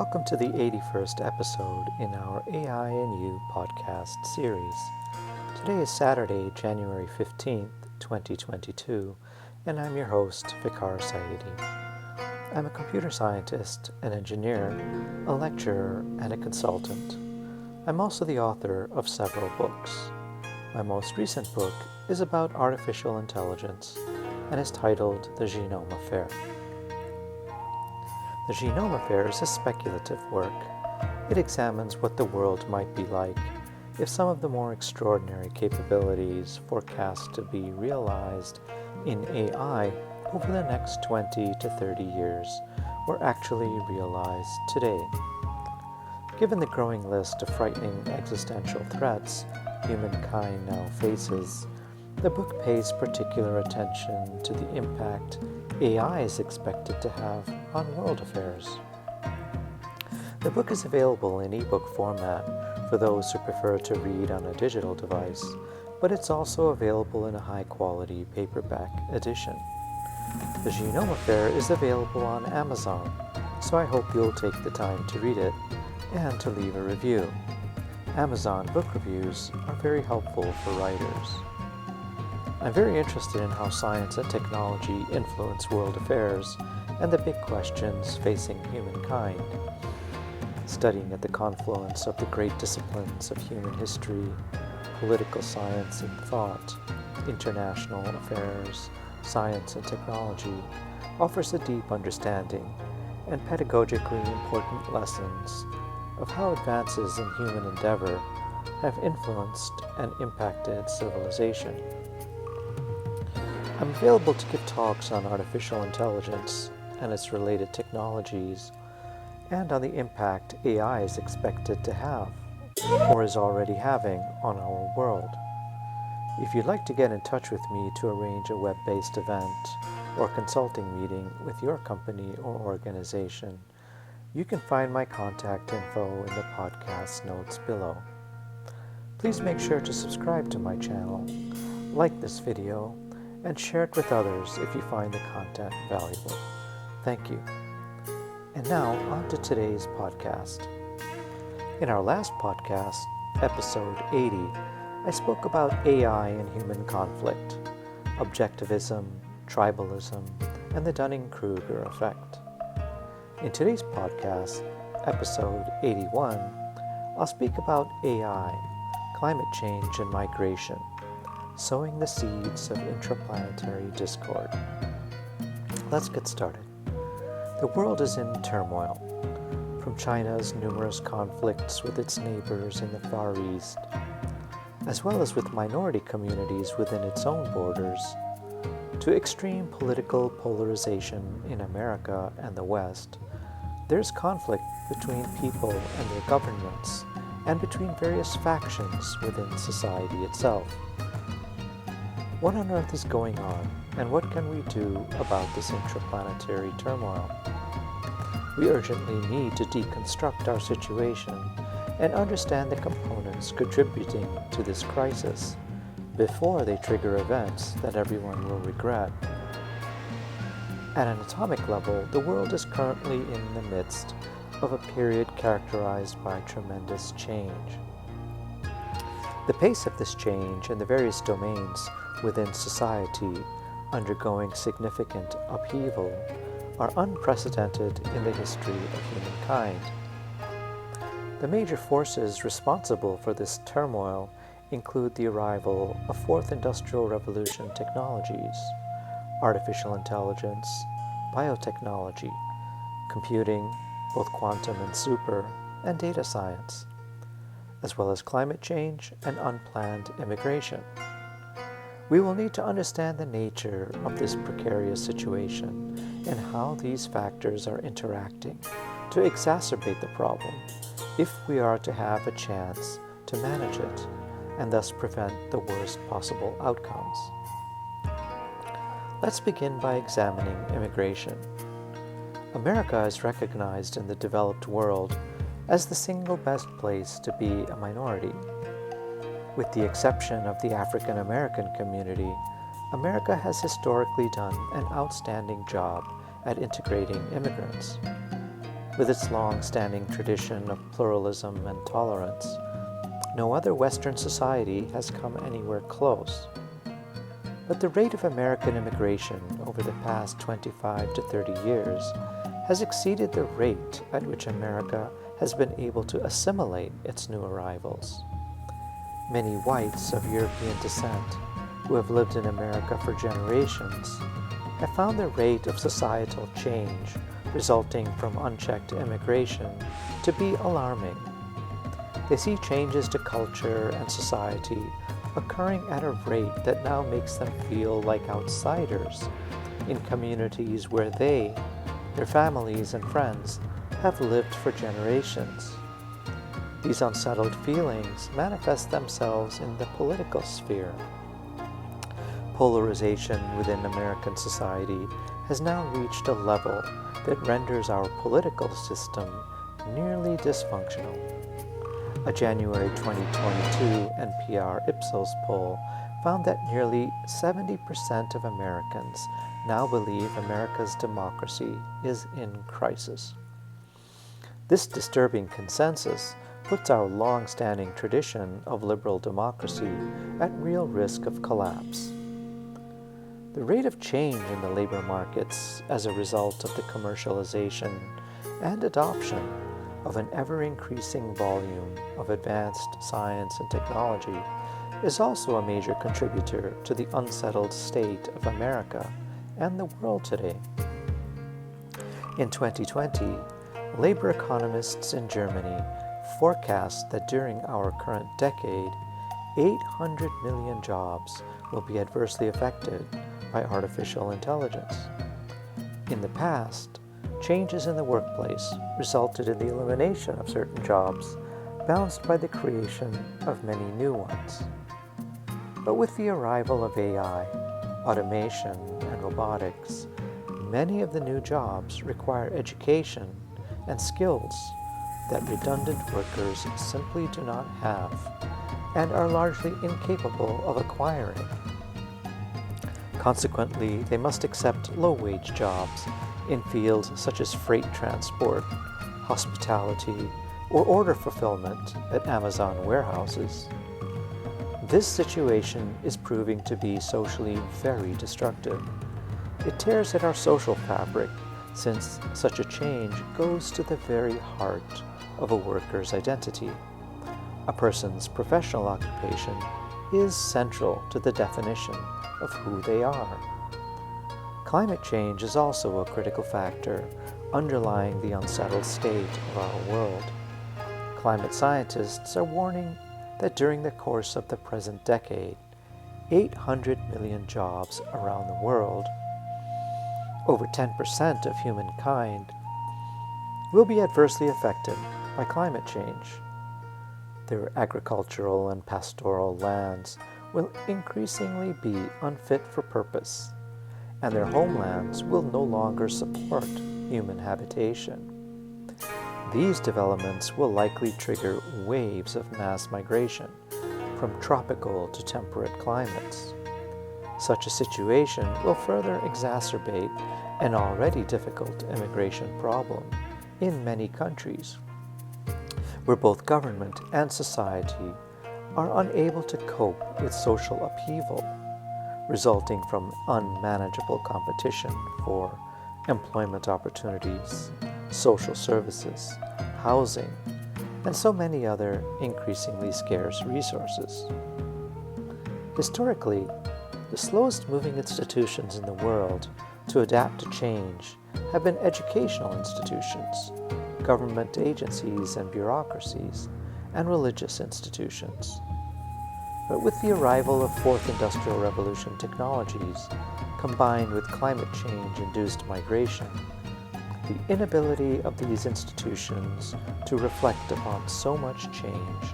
Welcome to the 81st episode in our AI and You podcast series. Today is Saturday, January 15th, 2022, and I'm your host, Vicar Saidi. I'm a computer scientist, an engineer, a lecturer, and a consultant. I'm also the author of several books. My most recent book is about artificial intelligence and is titled The Genome Affair. The Genome Affair is a speculative work. It examines what the world might be like if some of the more extraordinary capabilities forecast to be realized in AI over the next 20 to 30 years were actually realized today. Given the growing list of frightening existential threats humankind now faces, the book pays particular attention to the impact AI is expected to have on world affairs. The book is available in ebook format for those who prefer to read on a digital device, but it's also available in a high-quality paperback edition. The Genome Affair is available on Amazon, so I hope you'll take the time to read it and to leave a review. Amazon book reviews are very helpful for writers. I'm very interested in how science and technology influence world affairs and the big questions facing humankind. Studying at the confluence of the great disciplines of human history, political science and thought, international affairs, science and technology offers a deep understanding and pedagogically important lessons of how advances in human endeavor have influenced and impacted civilization. I'm available to give talks on artificial intelligence and its related technologies, and on the impact AI is expected to have, or is already having, on our world. If you'd like to get in touch with me to arrange a web-based event or consulting meeting with your company or organization, you can find my contact info in the podcast notes below. Please make sure to subscribe to my channel, like this video, and share it with others if you find the content valuable. Thank you. And now, on to today's podcast. In our last podcast, episode 80, I spoke about AI and human conflict, Objectivism, Tribalism, and the Dunning-Kruger Effect. In today's podcast, episode 81, I'll speak about AI, climate change and migration, sowing the seeds of intraplanetary discord. Let's get started. The world is in turmoil, from China's numerous conflicts with its neighbors in the Far East, as well as with minority communities within its own borders, to extreme political polarization in America and the West. There's conflict between people and their governments, and between various factions within society itself. What on earth is going on, and what can we do about this intraplanetary turmoil? We urgently need to deconstruct our situation and understand the components contributing to this crisis before they trigger events that everyone will regret. At an atomic level, the world is currently in the midst of a period characterized by tremendous change. The pace of this change and the various domains within society undergoing significant upheaval are unprecedented in the history of humankind. The major forces responsible for this turmoil include the arrival of Fourth Industrial Revolution technologies, artificial intelligence, biotechnology, computing, both quantum and super, and data science, as well as climate change and unplanned immigration. We will need to understand the nature of this precarious situation and how these factors are interacting to exacerbate the problem if we are to have a chance to manage it and thus prevent the worst possible outcomes. Let's begin by examining immigration. America is recognized in the developed world as the single best place to be a minority. With the exception of the African American community, America has historically done an outstanding job at integrating immigrants. with its long-standing tradition of pluralism and tolerance, no other Western society has come anywhere close. But the rate of American immigration over the past 25 to 30 years has exceeded the rate at which America has been able to assimilate its new arrivals. Many whites of European descent who have lived in America for generations have found the rate of societal change resulting from unchecked immigration to be alarming. They see changes to culture and society occurring at a rate that now makes them feel like outsiders in communities where they, their families and friends, have lived for generations. These unsettled feelings manifest themselves in the political sphere. Polarization within American society has now reached a level that renders our political system nearly dysfunctional. A January 2022 NPR Ipsos poll found that nearly 70% of Americans now believe America's democracy is in crisis. This disturbing consensus puts our long-standing tradition of liberal democracy at real risk of collapse. The rate of change in the labor markets as a result of the commercialization and adoption of an ever-increasing volume of advanced science and technology is also a major contributor to the unsettled state of America and the world today. In 2020, labor economists in Germany forecast that during our current decade, 800 million jobs will be adversely affected by artificial intelligence. In the past, changes in the workplace resulted in the elimination of certain jobs, balanced by the creation of many new ones. But with the arrival of AI, automation, and robotics, many of the new jobs require education and skills that redundant workers simply do not have and are largely incapable of acquiring. Consequently, they must accept low-wage jobs in fields such as freight transport, hospitality, or order fulfillment at Amazon warehouses. This situation is proving to be socially very destructive. It tears at our social fabric, since such a change goes to the very heart of a worker's identity. A person's professional occupation is central to the definition of who they are. Climate change is also a critical factor underlying the unsettled state of our world. Climate scientists are warning that during the course of the present decade, 800 million jobs around the world, over 10% of humankind, will be adversely affected by climate change. Their agricultural and pastoral lands will increasingly be unfit for purpose, and their homelands will no longer support human habitation. These developments will likely trigger waves of mass migration from tropical to temperate climates. Such a situation will further exacerbate an already difficult immigration problem in many countries, where both government and society are unable to cope with social upheaval resulting from unmanageable competition for employment opportunities, social services, housing, and so many other increasingly scarce resources. Historically, the slowest moving institutions in the world to adapt to change have been educational institutions, government agencies and bureaucracies, and religious institutions. But with the arrival of Fourth Industrial Revolution technologies, combined with climate change-induced migration, the inability of these institutions to reflect upon so much change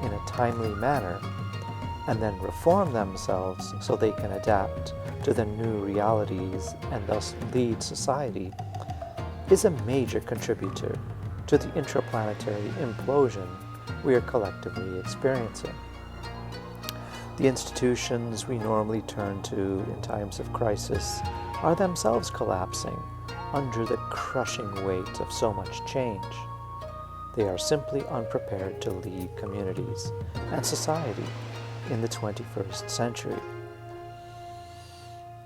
in a timely manner and then reform themselves so they can adapt to the new realities and thus lead society is a major contributor to the intraplanetary implosion we are collectively experiencing. The institutions we normally turn to in times of crisis are themselves collapsing under the crushing weight of so much change. They are simply unprepared to lead communities and society in the 21st century.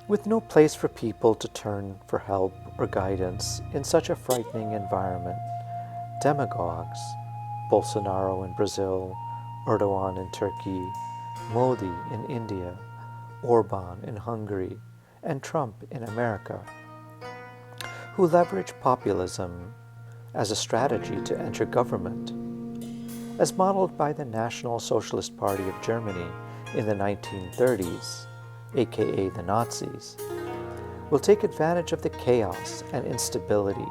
With no place for people to turn for help or guidance in such a frightening environment, demagogues, Bolsonaro in Brazil, Erdogan in Turkey, Modi in India, Orban in Hungary, and Trump in America, who leverage populism as a strategy to enter government, as modeled by the National Socialist Party of Germany in the 1930s, aka the Nazis, will take advantage of the chaos and instability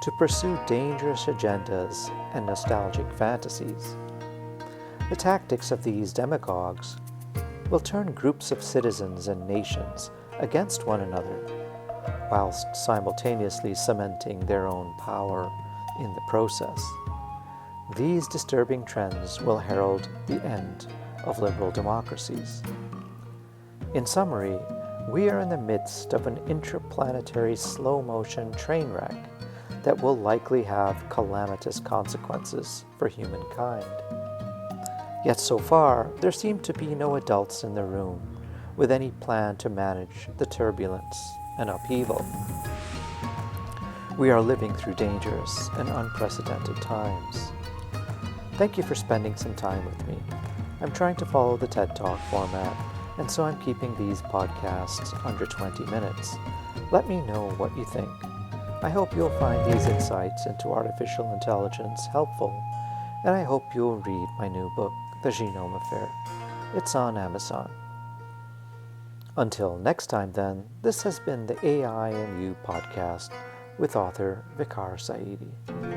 to pursue dangerous agendas and nostalgic fantasies. The tactics of these demagogues will turn groups of citizens and nations against one another, whilst simultaneously cementing their own power in the process. These disturbing trends will herald the end of liberal democracies. In summary, we are in the midst of an intraplanetary slow-motion train wreck that will likely have calamitous consequences for humankind. Yet so far, there seem to be no adults in the room with any plan to manage the turbulence and upheaval. We are living through dangerous and unprecedented times. Thank you for spending some time with me. I'm trying to follow the TED Talk format, and so I'm keeping these podcasts under 20 minutes. Let me know what you think. I hope you'll find these insights into artificial intelligence helpful, and I hope you'll read my new book, The Genome Affair. It's on Amazon. Until next time then, this has been the AI and You podcast with author Vicar Saidi.